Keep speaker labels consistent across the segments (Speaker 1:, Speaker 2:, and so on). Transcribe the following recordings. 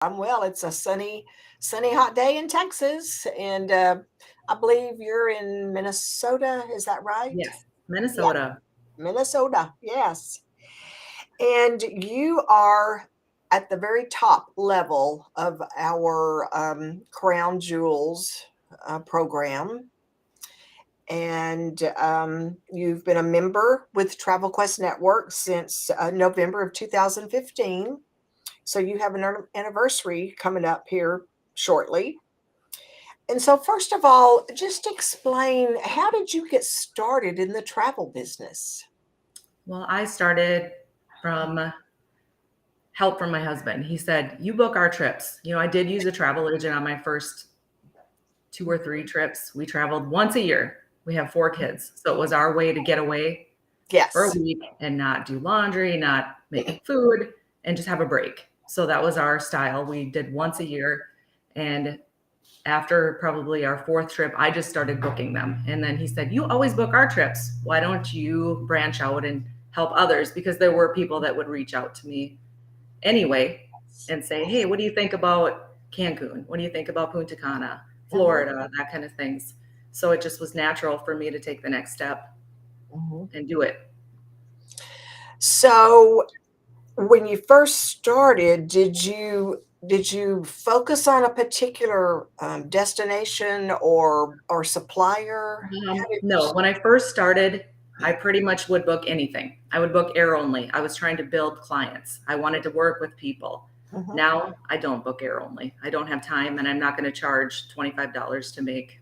Speaker 1: I'm well. It's a sunny, hot day in Texas, and I believe you're in Minnesota. Is that right?
Speaker 2: Yes,
Speaker 1: Yeah,
Speaker 2: Minnesota.
Speaker 1: Minnesota. Yes, and you are at the very top level of our Crown Jewels program, and you've been a member with Travel Quest Network since November of 2015. So you have an anniversary coming up here shortly. And so, first of all, just explain, how did you get started in the travel business?
Speaker 2: Well, I started from help from my husband. He said, "You book our trips." I did use a travel agent on my first two or three trips. We traveled once a year. We have four kids. So it was our way to get away for a
Speaker 1: Yes.
Speaker 2: week and not do laundry, not make food, and just have a break. So that was our style. We did once a year. And after probably our fourth trip, I just started booking them. And then he said, "You always book our trips. Why don't you branch out and help others?" Because there were people that would reach out to me anyway and say, "Hey, what do you think about Cancun? What do you think about Punta Cana,
Speaker 1: Hmm.
Speaker 2: Florida, that kind of things?" So it just was natural for me to take the next step
Speaker 1: Hmm.
Speaker 2: and do it.
Speaker 1: So, when you first started, did you focus on a particular destination or supplier? How did you?
Speaker 2: No, when I first started, I pretty much would book anything. I would book air only. I was trying to build clients. I wanted to work with people.
Speaker 1: Mhm.
Speaker 2: Now I don't book air only. I don't have time and I'm not going to charge $25 to make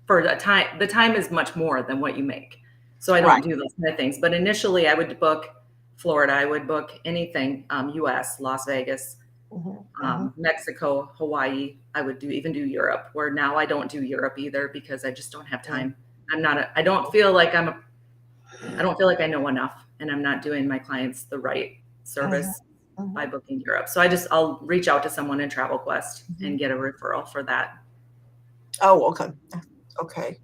Speaker 2: for the time. The time is much more than what you make. So I don't
Speaker 1: Right.
Speaker 2: do those kind of things. But initially I would book Florida. I would book anything, US, Las Vegas,
Speaker 1: Hmm. Hmm.
Speaker 2: Mexico, Hawaii. I would do Europe, where now I don't do Europe either because I just don't have time. I don't feel like I don't feel like I know enough and I'm not doing my clients the right
Speaker 1: Hmm.
Speaker 2: service by
Speaker 1: Hmm.
Speaker 2: booking Europe. So I'll reach out to someone in Travel Quest and get a referral for that.
Speaker 1: Oh, okay. Okay.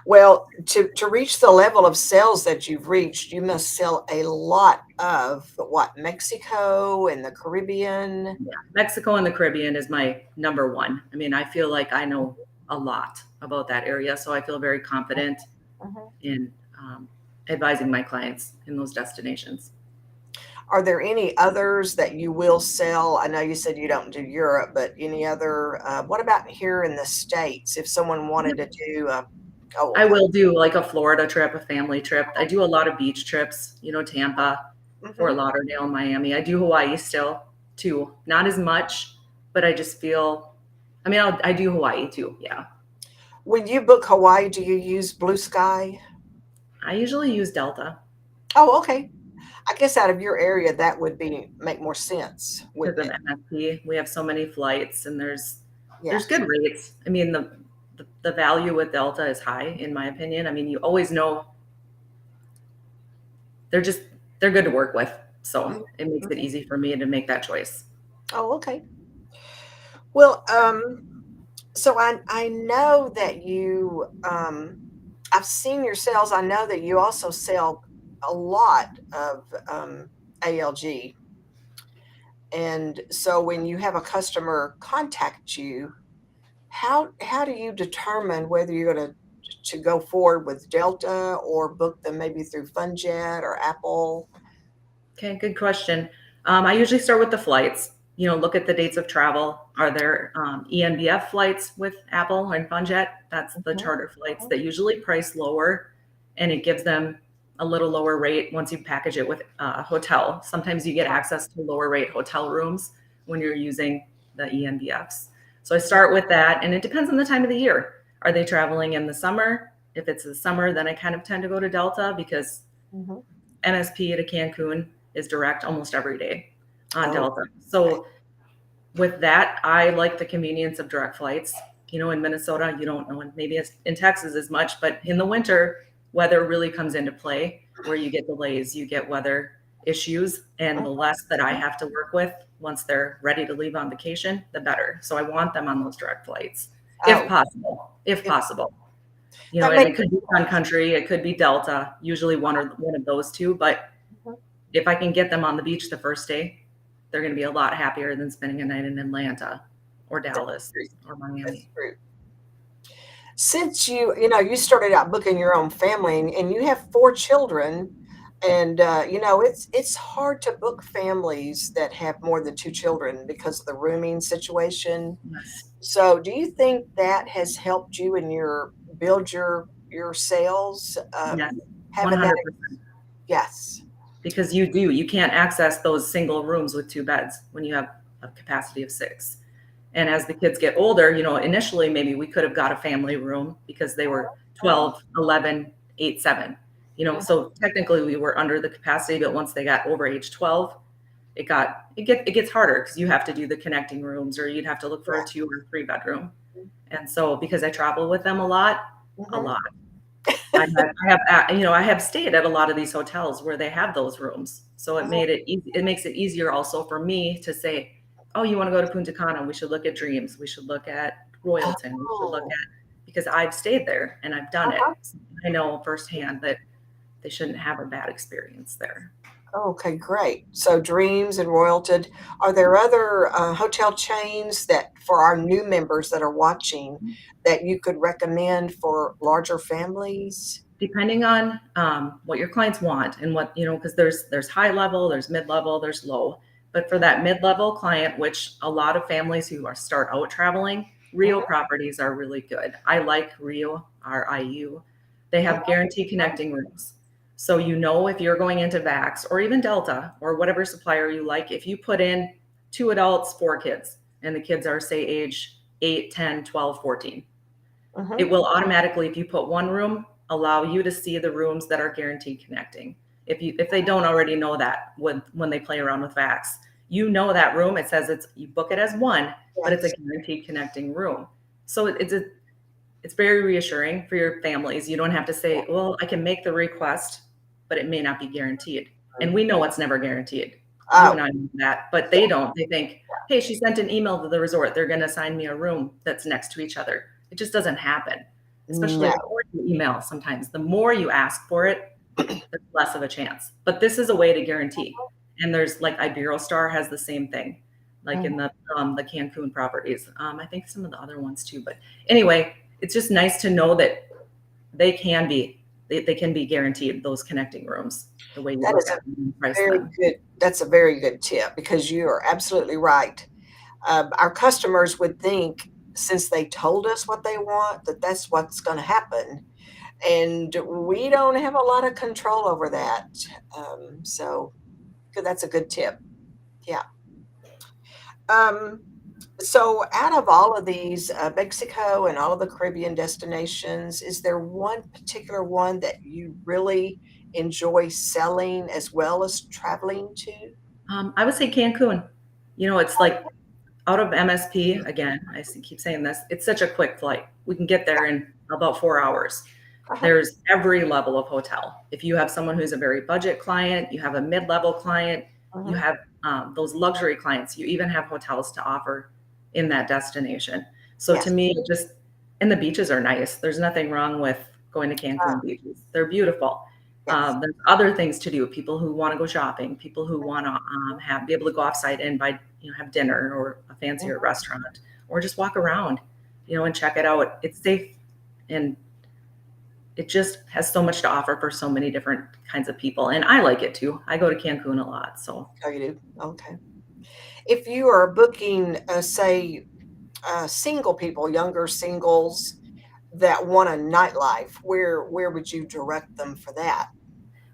Speaker 1: Well, to reach the level of sales that you've reached, you must sell a lot of what, Mexico and the Caribbean?
Speaker 2: Yeah. Mexico and the Caribbean is my number one. I mean, I feel like I know a lot about that area. So I feel very confident
Speaker 1: Mhm.
Speaker 2: in advising my clients in those destinations.
Speaker 1: Are there any others that you will sell? I know you said you don't do Europe, but any other, what about here in the States? If someone wanted to do, oh,
Speaker 2: I
Speaker 1: okay.
Speaker 2: will do like a Florida trip, a family trip. I do a lot of beach trips, Tampa, Fort
Speaker 1: Hmm.
Speaker 2: Lauderdale, Miami. I do Hawaii still too. Not as much, but I just feel, I do Hawaii too. Yeah.
Speaker 1: When you book Hawaii, do you use Blue Sky?
Speaker 2: I usually use Delta
Speaker 1: Oh, okay. I guess out of your area, that would make more sense,
Speaker 2: because
Speaker 1: wouldn't
Speaker 2: of
Speaker 1: it?
Speaker 2: MSP. We have so many flights and
Speaker 1: Yeah.
Speaker 2: there's good rates. I mean, the value with Delta is high in my opinion. I mean, you always know they're just, they're good to work with. So
Speaker 1: Mhm.
Speaker 2: it makes it
Speaker 1: Mhm.
Speaker 2: easy for me to make that choice.
Speaker 1: Oh, okay. Well, so I know that I've seen your sales. I know that you also sell a lot of ALG. And so when you have a customer contact you, how do you determine whether you're going to go forward with Delta or book them maybe through FunJet or Apple?
Speaker 2: Okay, good question. I usually start with the flights. Look at the dates of travel. Are there ENBF flights with Apple and FunJet? That's the
Speaker 1: Mhm.
Speaker 2: charter flights that usually price lower, and it gives them a little lower rate once you package it with a hotel. Sometimes you get
Speaker 1: Right.
Speaker 2: access to lower rate hotel rooms when you're using the ENBFs. So I start with that, and it depends on the time of the year. Are they traveling in the summer? If it's the summer, then I kind of tend to go to Delta because
Speaker 1: Mhm.
Speaker 2: MSP to Cancun is direct almost every day on
Speaker 1: Oh,
Speaker 2: Delta.
Speaker 1: okay.
Speaker 2: So with that, I like the convenience of direct flights. In Minnesota, you don't know, and maybe it's in Texas as much, but in the winter, weather really comes into play where you get delays, you get weather issues, and
Speaker 1: Mhm.
Speaker 2: the less that I have to work with once they're ready to leave on vacation, the better. So I want them on those direct flights, if
Speaker 1: Oh,
Speaker 2: possible, if
Speaker 1: if
Speaker 2: possible.
Speaker 1: that
Speaker 2: And
Speaker 1: makes
Speaker 2: it could be Sun Country, it could be Delta, usually one of those two, but
Speaker 1: sense.
Speaker 2: if I can get them on the beach the first day, they're going to be a lot happier than spending a night in Atlanta or
Speaker 1: That's
Speaker 2: Dallas
Speaker 1: true.
Speaker 2: or
Speaker 1: That's
Speaker 2: Miami.
Speaker 1: true. Since you started out booking your own family and you have 4 children, and it's hard to book families that have more than 2 children because of the rooming situation.
Speaker 2: Yes.
Speaker 1: So, do you think that has helped you in your build your sales?
Speaker 2: Yes.
Speaker 1: Having that,
Speaker 2: 100%.
Speaker 1: yes.
Speaker 2: Because you can't access those single rooms with 2 beds when you have a capacity of 6. And as the kids get older, initially maybe we could have got a family room because they were 12, 11, 8, 7. So technically we were under the capacity, but once they got over age 12, it gets harder because you have to do the connecting rooms, or you'd have to look for a
Speaker 1: Yeah.
Speaker 2: 2 or 3 bedroom. And so because I travel with them a lot,
Speaker 1: Mhm.
Speaker 2: I have stayed at a lot of these hotels where they have those rooms. So it
Speaker 1: Mhm.
Speaker 2: made it easy. It makes it easier also for me to say, oh, you want to go to Punta Cana? We should look at Dreams. We should look at Royalton. We should look
Speaker 1: Oh,
Speaker 2: at, because I've stayed there and I've done it.
Speaker 1: uh-huh.
Speaker 2: So I know firsthand that they shouldn't have a bad experience there.
Speaker 1: Okay, great. So Dreams and Royalton. Are there other hotel chains that for our new members that are watching that you could recommend for larger families?
Speaker 2: Depending on what your clients want and what because there's high level, there's mid level, there's low. But for that mid level client, which a lot of families who are start out traveling, Rio
Speaker 1: Mhm,
Speaker 2: properties are really good. I like Rio, RIU. They
Speaker 1: mhm,
Speaker 2: have guaranteed connecting rooms. So if you're going into Vax or even Delta or whatever supplier you like, if you put in 2 adults, 4 kids, and the kids are say age 8, 10, 12, 14, it
Speaker 1: mhm.
Speaker 2: will automatically, if you put one room, allow you to see the rooms that are guaranteed connecting. If they don't already know that when they play around with Vax, that room. It says you book it as one, but it's a
Speaker 1: Yes.
Speaker 2: guaranteed connecting room. So it's very reassuring for your families. You don't have to say, well, I can make the request, but it may not be guaranteed. And we know it's never guaranteed. You and
Speaker 1: Oh,
Speaker 2: I know that, but
Speaker 1: yeah.
Speaker 2: they don't. They think, hey, she sent an email to the resort. They're going to assign me a room that's next to each other. It just doesn't happen, especially
Speaker 1: No.
Speaker 2: the more you email sometimes. The more you ask for it, there's less of a chance. But this is a way to guarantee. And there's like Iberostar has the same thing, like
Speaker 1: Mhm.
Speaker 2: in the Cancun properties. I think some of the other ones too. But anyway, it's just nice to know that they can be guaranteed those connecting rooms the way you
Speaker 1: That
Speaker 2: look
Speaker 1: is a
Speaker 2: at them and price
Speaker 1: very
Speaker 2: them.
Speaker 1: good. That's a very good tip because you are absolutely right. Our customers would think since they told us what they want that that's what's going to happen, and we don't have a lot of control over that. So that's a good tip. Yeah. Um, so out of all of these, Mexico and all of the Caribbean destinations, is there one particular one that you really enjoy selling as well as traveling to?
Speaker 2: I would say Cancun. It's like out of MSP, again, keep saying this, it's such a quick flight. We can get there in about 4 hours.
Speaker 1: Uh-huh.
Speaker 2: There's every level of hotel. If you have someone who's a very budget client, you have a mid-level client, you
Speaker 1: Mhm.
Speaker 2: have those luxury clients, you even have hotels to offer in that destination. So to
Speaker 1: Yes.
Speaker 2: me, and the beaches are nice. There's nothing wrong with going to
Speaker 1: Uh,
Speaker 2: Cancun beaches. They're beautiful.
Speaker 1: yes.
Speaker 2: There's other things to do. People who want to go shopping, people who want to be able to go offsite and have dinner or a fancier
Speaker 1: Mhm.
Speaker 2: restaurant, or just walk around, and check it out. It's safe, and it just has so much to offer for so many different kinds of people. And I like it too. I go to Cancun a lot. So
Speaker 1: Oh, you do? Okay. If you are booking, say, single people, younger singles that want a nightlife, where would you direct them for that?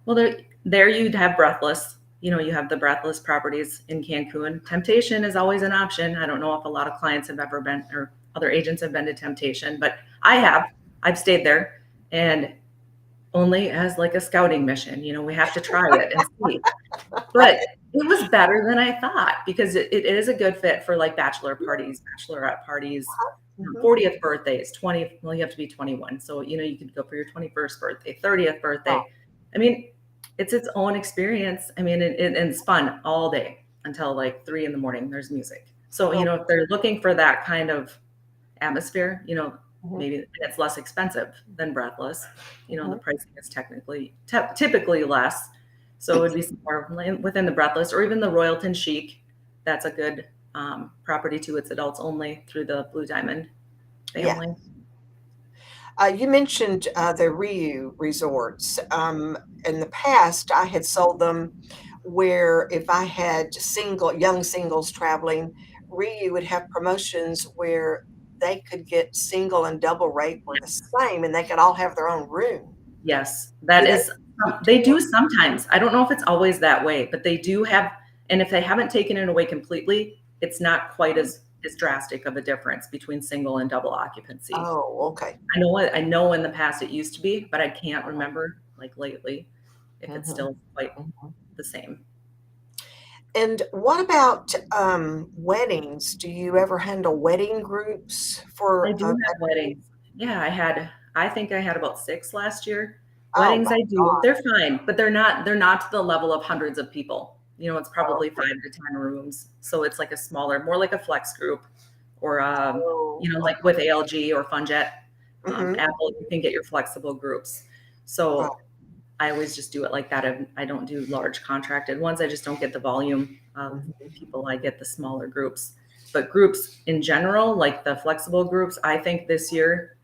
Speaker 2: well, there you'd have Breathless. You have the Breathless properties in Cancun. Temptation is always an option. I don't know if a lot of clients have ever been, or other agents have been to Temptation, but I have. I've stayed there, and only as like a scouting mission. We have to try it and see. But it was better than I thought because it is a good fit for like bachelor parties, bachelorette parties,
Speaker 1: Mhm.
Speaker 2: 40th birthdays, 20. Well, you have to be 21. So, you could go for your 21st birthday, 30th
Speaker 1: Oh,
Speaker 2: birthday. I mean, it's its own experience. I mean, and it's fun all day until like 3 in the morning. There's music. So,
Speaker 1: oh,
Speaker 2: if they're looking for that kind of atmosphere,
Speaker 1: mhm,
Speaker 2: maybe it's less expensive than Breathless. The
Speaker 1: mhm.
Speaker 2: pricing is typically less. So it would be somewhere within the Breathless or even the Royalton Chic. that's a good property too. It's adults only through the Blue Diamond
Speaker 1: Yeah.
Speaker 2: family.
Speaker 1: You mentioned the Ryu resorts. In the past, I had sold them where if I had young singles traveling, Ryu would have promotions where they could get single and double rate were the same, and they could all have their own room.
Speaker 2: Yes,
Speaker 1: Do
Speaker 2: that
Speaker 1: they
Speaker 2: is, they
Speaker 1: do
Speaker 2: do sometimes. I don't know if it's always that way, but they do have, and if they haven't taken it away completely, it's not quite
Speaker 1: that?
Speaker 2: as drastic of a difference between single and double occupancy.
Speaker 1: Oh, okay.
Speaker 2: I know in the past it used to be, but I can't remember like lately if it's
Speaker 1: Mhm,
Speaker 2: still quite
Speaker 1: mhm.
Speaker 2: the same.
Speaker 1: And what about weddings? Do you ever handle wedding groups
Speaker 2: I
Speaker 1: for
Speaker 2: do have weddings. Yeah, I think I had about 6 last year.
Speaker 1: oh
Speaker 2: Weddings
Speaker 1: my
Speaker 2: I do.
Speaker 1: God.
Speaker 2: They're fine, but they're not to the level of hundreds of people. You know, it's probably 5
Speaker 1: Okay.
Speaker 2: to 10 rooms. So it's like a smaller, more like a flex group or
Speaker 1: Oh,
Speaker 2: like with ALG or Funjet,
Speaker 1: mhm,
Speaker 2: Apple, you can get your flexible groups.
Speaker 1: right.
Speaker 2: So I always just do it like that. I don't do large contracted ones. I just don't get the volume of
Speaker 1: Mhm.
Speaker 2: people. I get the smaller groups. But groups in general, like the flexible groups, I think this year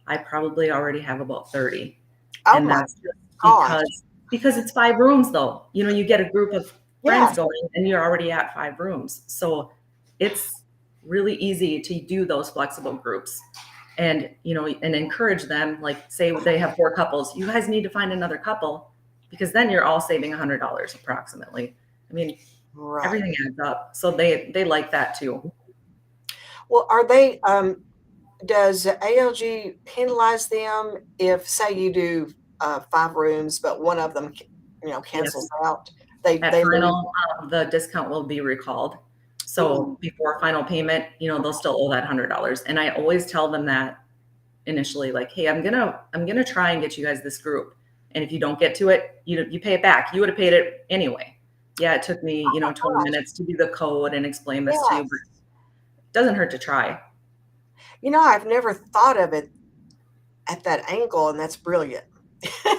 Speaker 2: I probably already have about 30.
Speaker 1: Oh
Speaker 2: And
Speaker 1: my
Speaker 2: that's just
Speaker 1: gosh.
Speaker 2: because it's 5 rooms though. You know, you get a group of friends
Speaker 1: Yes.
Speaker 2: going and you're already at 5 rooms. So it's really easy to do those flexible groups and and encourage them, like say they have 4 couples, you guys need to find another couple because then you're all saving $100 approximately. I mean,
Speaker 1: Right.
Speaker 2: everything adds up. So they like that too.
Speaker 1: Well, are they, does ALG penalize them if, say, you do 5 rooms, but one of them, cancels
Speaker 2: Yes.
Speaker 1: out? They
Speaker 2: At
Speaker 1: they lose.
Speaker 2: final, the discount will be recalled. So
Speaker 1: Ooh,
Speaker 2: before final payment, they'll still owe that $100. And I always tell them that initially, like, hey, I'm gonna try and get you guys this group. And if you don't get to it, you pay it back. You would have paid it anyway. Yeah, it took me, 20
Speaker 1: gosh,
Speaker 2: minutes to do the code and explain this to you, but
Speaker 1: yes.
Speaker 2: it doesn't hurt to try.
Speaker 1: I've never thought of it at that angle, and that's brilliant.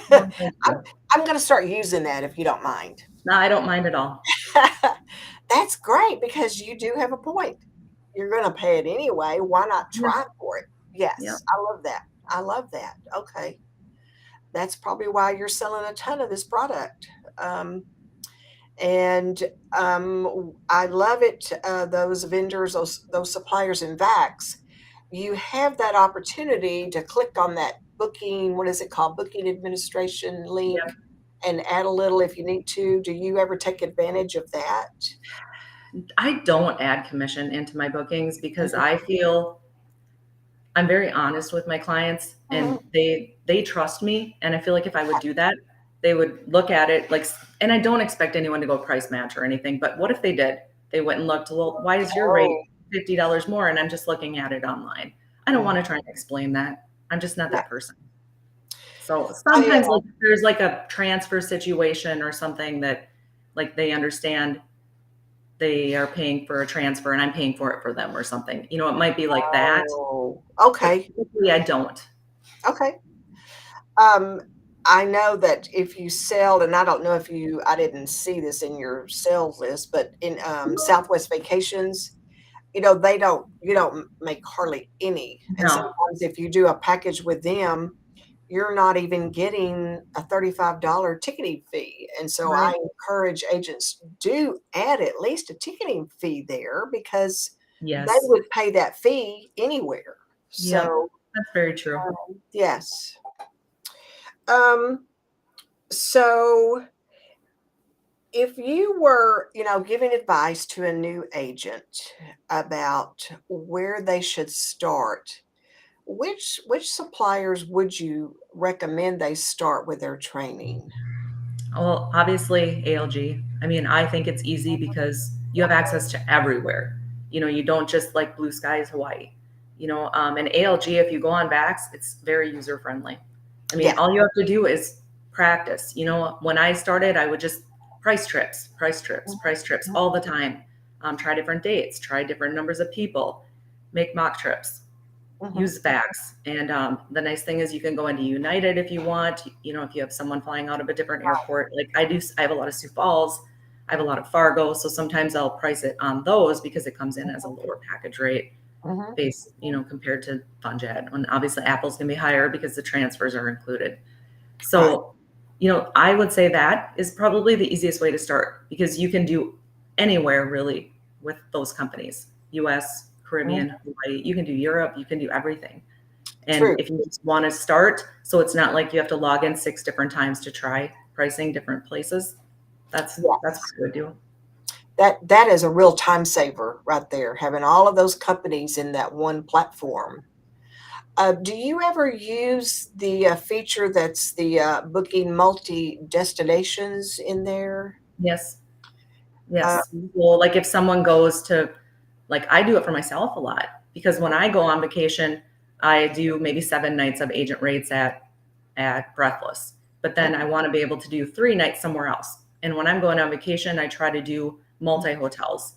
Speaker 2: Well, thank
Speaker 1: I'm
Speaker 2: you.
Speaker 1: I'm gonna start using that if you don't mind.
Speaker 2: No, I don't mind at all.
Speaker 1: That's great because you do have a point. You're gonna pay it anyway, why not
Speaker 2: Yeah.
Speaker 1: try for it?
Speaker 2: Yeah.
Speaker 1: Yes, I love that. I love that. Okay. That's probably why you're selling a ton of this product. Um, and I love it. Those vendors, those suppliers in Vax, you have that opportunity to click on that booking. What is it called? Booking administration link,
Speaker 2: Yeah.
Speaker 1: and add a little if you need to. Do you ever take advantage of that?
Speaker 2: I don't add commission into my bookings because
Speaker 1: Mhm,
Speaker 2: I feel I'm very honest with my clients
Speaker 1: mhm.
Speaker 2: and they trust me. And I feel like if I would do that, they would look at it like, and I don't expect anyone to go price match or anything, but what if they did? They went and looked, well, why is your rate
Speaker 1: Oh,
Speaker 2: $50 more? And I'm just looking at it online. I don't
Speaker 1: mhm.
Speaker 2: want to try and explain that. I'm just not
Speaker 1: Yeah.
Speaker 2: that person. So
Speaker 1: I,
Speaker 2: sometimes like if there's like a transfer situation or something that like they understand they are paying for a transfer and I'm paying for it for them or something. It might be like that,
Speaker 1: oh,
Speaker 2: but
Speaker 1: okay,
Speaker 2: typically I don't.
Speaker 1: okay. Um, I know that if you sell, and I don't know if I didn't see this in your sales list, but in Southwest Vacations, you don't make hardly any. And
Speaker 2: No.
Speaker 1: sometimes if you do a package with them, you're not even getting a $35 ticketing fee. And so I
Speaker 2: Right.
Speaker 1: encourage agents do add at least a ticketing fee there because they
Speaker 2: Yes.
Speaker 1: would pay that fee anywhere.
Speaker 2: Yep.
Speaker 1: So,
Speaker 2: That's very true.
Speaker 1: yes. Um, so if you were, giving advice to a new agent about where they should start, which suppliers would you recommend they start with their training?
Speaker 2: Well, obviously ALG. I mean, I think it's easy because you have access to everywhere. You don't just like blue skies Hawaii. And ALG, if you go on Vax, it's very user friendly. I mean,
Speaker 1: Yeah.
Speaker 2: all you have to do is practice. When I started, I would just price trips, price trips,
Speaker 1: Mhm,
Speaker 2: price trips
Speaker 1: mhm,
Speaker 2: all the time. Try different dates, try different numbers of people, make mock trips,
Speaker 1: mhm.
Speaker 2: use Vax. And the nice thing is you can go into United if you want. If you have someone flying out of a different airport, like I do, I have a lot of Sioux Falls. I have a lot of Fargo, so sometimes I'll price it on those because it comes in as a lower package rate
Speaker 1: Mhm.
Speaker 2: based, compared to FunJet. And obviously Apple's gonna be higher because the transfers are included.
Speaker 1: Right.
Speaker 2: So, I would say that is probably the easiest way to start because you can do anywhere really with those companies. US,
Speaker 1: Mhm.
Speaker 2: Caribbean, Hawaii, you can do Europe, you can do everything. And
Speaker 1: True.
Speaker 2: if you just want to start, so it's not like you have to log in 6 different times to try pricing different places. That's what
Speaker 1: Yes.
Speaker 2: I would do.
Speaker 1: That is a real time saver right there, having all of those companies in that one platform. Do you ever use the feature that's the booking multi destinations in there?
Speaker 2: Yes. Yes.
Speaker 1: Um,
Speaker 2: Well, like if someone goes to, like I do it for myself a lot because when I go on vacation, I do maybe 7 nights of agent rates at Breathless, but then I want to be able to do 3 nights somewhere else. And when I'm going on vacation, I try to do multi hotels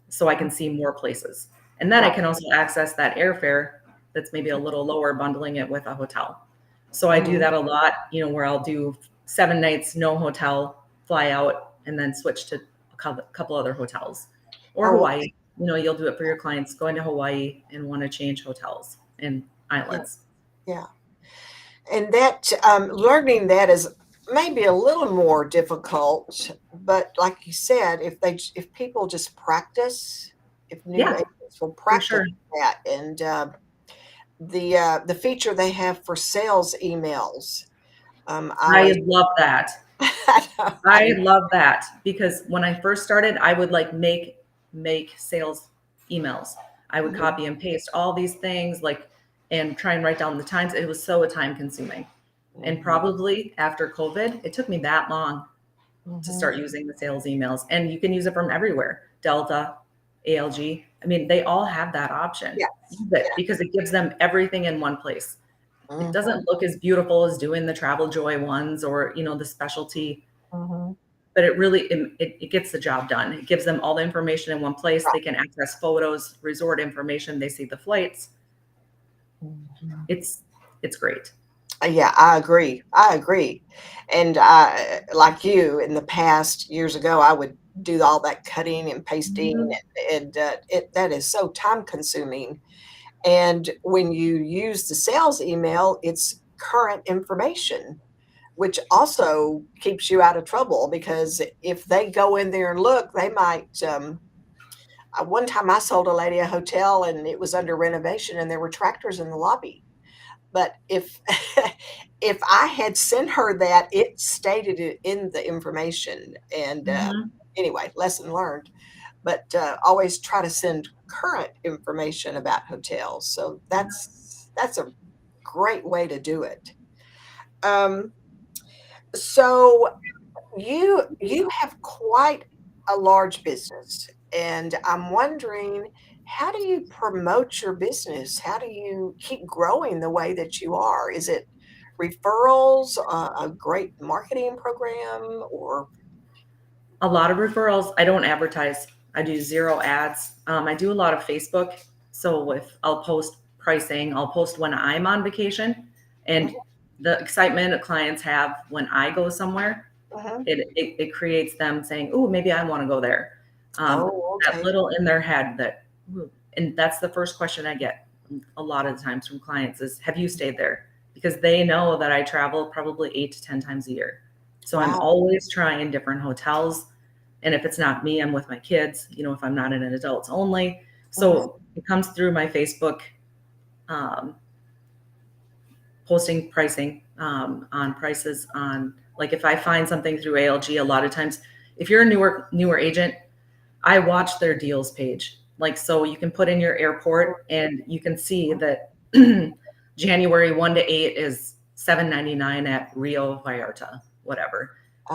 Speaker 2: so I can see more places. And then I
Speaker 1: right.
Speaker 2: can also access that airfare that's maybe a little lower, bundling it with a hotel. So I do
Speaker 1: Mhm.
Speaker 2: that a lot, where I'll do 7 nights, no hotel, fly out, and then switch to a couple other hotels. Or
Speaker 1: Oh,
Speaker 2: Hawaii. You'll do it for your clients going to Hawaii and want to change hotels and
Speaker 1: yeah,
Speaker 2: islands.
Speaker 1: yeah. And that learning that is maybe a little more difficult, but like you said, if people just practice, if new
Speaker 2: Yeah,
Speaker 1: agents will
Speaker 2: for
Speaker 1: practice
Speaker 2: sure.
Speaker 1: that, and the feature they have for sales emails, I
Speaker 2: I
Speaker 1: always
Speaker 2: love that.
Speaker 1: I know, I
Speaker 2: I
Speaker 1: do.
Speaker 2: love that because when I first started, I would like make sales emails. I would
Speaker 1: Mhm,
Speaker 2: copy and paste all these things like and try and write down the times. It was so time consuming. And
Speaker 1: mhm,
Speaker 2: probably after COVID, it took me that long to
Speaker 1: mhm.
Speaker 2: start using the sales emails. And you can use it from everywhere. Delta, ALG. I mean, they all have that option.
Speaker 1: Yes,
Speaker 2: Use it
Speaker 1: yeah,
Speaker 2: because it gives them everything in one place. It
Speaker 1: mhm,
Speaker 2: doesn't look as beautiful as doing the Travel Joy ones or, the specialty,
Speaker 1: mhm.
Speaker 2: but it gets the job done. It gives them all the information in one place.
Speaker 1: Right,
Speaker 2: They can access photos, resort information. They see the flights.
Speaker 1: mhm.
Speaker 2: It's it's great.
Speaker 1: Yeah, I agree. I agree. And like you, in the past years ago, I would do all that cutting and pasting,
Speaker 2: Mhm.
Speaker 1: and that is so time consuming. And when you use the sales email, it's current information, which also keeps you out of trouble because if they go in there and look, they might. One time I sold a lady a hotel and it was under renovation and there were tractors in the lobby. But if if I had sent her that, it stated it in the information, and,
Speaker 2: Mhm.
Speaker 1: anyway, lesson learned. But, always try to send current information about hotels, so that's a great way to do it. Um, so you have quite a large business, and I'm wondering, how do you promote your business? How do you keep growing the way that you are? Is it referrals, a great marketing program, or
Speaker 2: A lot of referrals. I don't advertise. I do zero ads. I do a lot of Facebook. So if I'll post pricing, I'll post when I'm on vacation, and
Speaker 1: Mhm,
Speaker 2: the excitement that clients have when I go somewhere,
Speaker 1: mhm.
Speaker 2: it creates them saying, "Oh, maybe I want to go there."
Speaker 1: Oh,
Speaker 2: That
Speaker 1: okay.
Speaker 2: little in their head that, "Ooh," and that's the first question I get a lot of the times from clients is, "Have you stayed there?" Because they know that I travel probably 8 to 10 times a year. So I'm
Speaker 1: Wow.
Speaker 2: always trying different hotels. And if it's not me, I'm with my kids, if I'm not in an adults only.
Speaker 1: Mhm,
Speaker 2: So it comes through my Facebook um, posting pricing on prices on like if I find something through ALG, a lot of times, if you're a newer agent, I watch their deals page. Like so you can put in your airport and you can see that January 1 to 8 is 7.99 at Rio Vallarta, whatever.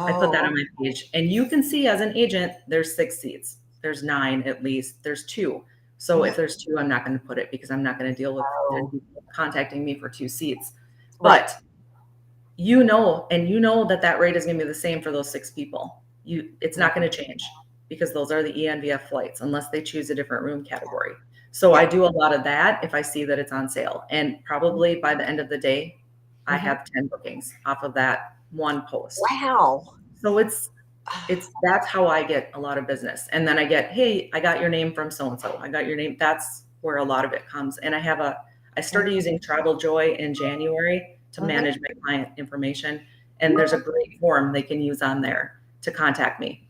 Speaker 2: I put that
Speaker 1: oh,
Speaker 2: on my page and you can see as an agent there's 6 seats. There's 9 at least. There's 2. So
Speaker 1: mhm,
Speaker 2: if there's 2, I'm not going to put it because I'm not going to deal with 10
Speaker 1: oh,
Speaker 2: people contacting me for 2 seats.
Speaker 1: right.
Speaker 2: But and that that rate is going to be the same for those 6 people. It's not
Speaker 1: Mhm,
Speaker 2: going to change because those are the ENVF flights unless they choose a different room category. So
Speaker 1: yeah.
Speaker 2: I do a lot of that if I see that it's on sale. And probably by the end of the day, I
Speaker 1: Mhm.
Speaker 2: have 10 bookings off of that one post.
Speaker 1: Wow.
Speaker 2: So That's how I get a lot of business. And then I get, hey, I got your name from so and so. I got your name. That's where a lot of it comes. And I started using Travel Joy in January to
Speaker 1: Mhm.
Speaker 2: manage my client information. And there's a great form they can use on there to contact me.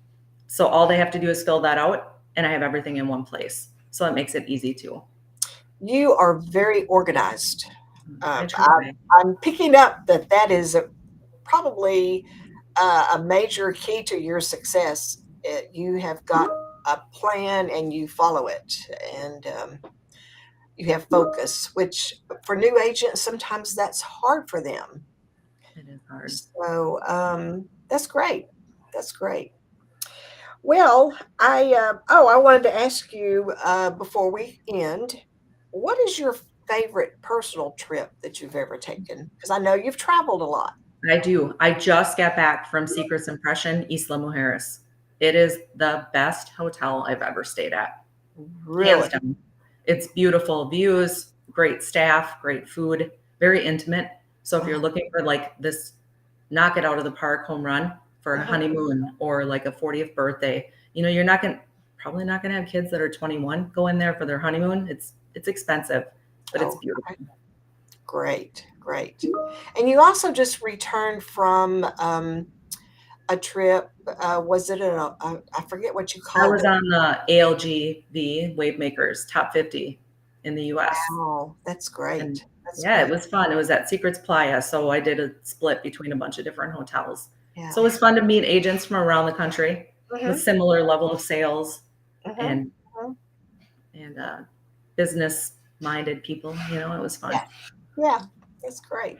Speaker 2: So all they have to do is fill that out, and I have everything in one place. So it makes it easy too.
Speaker 1: You are very organized.
Speaker 2: I
Speaker 1: Um,
Speaker 2: try.
Speaker 1: I, I'm picking up that that is probably a major key to your success. You have got a plan and you follow it, and you have focus, which for new agents, sometimes that's hard for them.
Speaker 2: It is hard.
Speaker 1: So that's great. That's great. Well, I wanted to ask you before we end, what is your favorite personal trip that you've ever taken? Because I know you've traveled a lot.
Speaker 2: I do. I just got back from Secrets Impression, Isla Mujeres. It is the best hotel I've ever stayed at, hands
Speaker 1: Really?
Speaker 2: down. It's beautiful views, great staff, great food, very intimate. So if you're looking for like this knock it out of the park home run for a
Speaker 1: Uh-huh.
Speaker 2: honeymoon or like a 40th birthday, you're not going probably not going to have kids that are 21 go in there for their honeymoon. It's expensive, but it's
Speaker 1: Oh,
Speaker 2: beautiful.
Speaker 1: great, great. And you also just returned from a trip. Was it I forget what you
Speaker 2: I
Speaker 1: called
Speaker 2: was
Speaker 1: it.
Speaker 2: on the ALGV Wave Makers Top 50 in the US.
Speaker 1: Oh, that's
Speaker 2: And
Speaker 1: great. That's
Speaker 2: yeah, it
Speaker 1: great.
Speaker 2: was fun. It was at Secrets Playa. So I did a split between a bunch of different hotels.
Speaker 1: Yeah.
Speaker 2: So it was fun to meet agents from around the country with
Speaker 1: Hmm.
Speaker 2: similar level of sales
Speaker 1: Hmm.
Speaker 2: and business minded people. It was fun.
Speaker 1: Yeah. Yeah. That's great.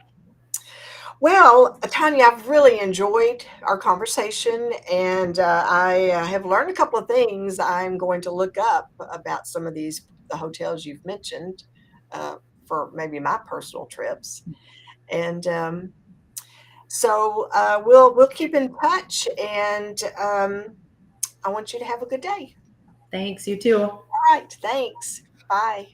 Speaker 1: Well, Tanya, I've really enjoyed our conversation, and I have learned a couple of things. I'm going to look up about some of the hotels you've mentioned uh, for maybe my personal trips, and so we'll keep in touch. And I want you to have a good day.
Speaker 2: Thanks. You too.
Speaker 1: All right, thanks. Bye.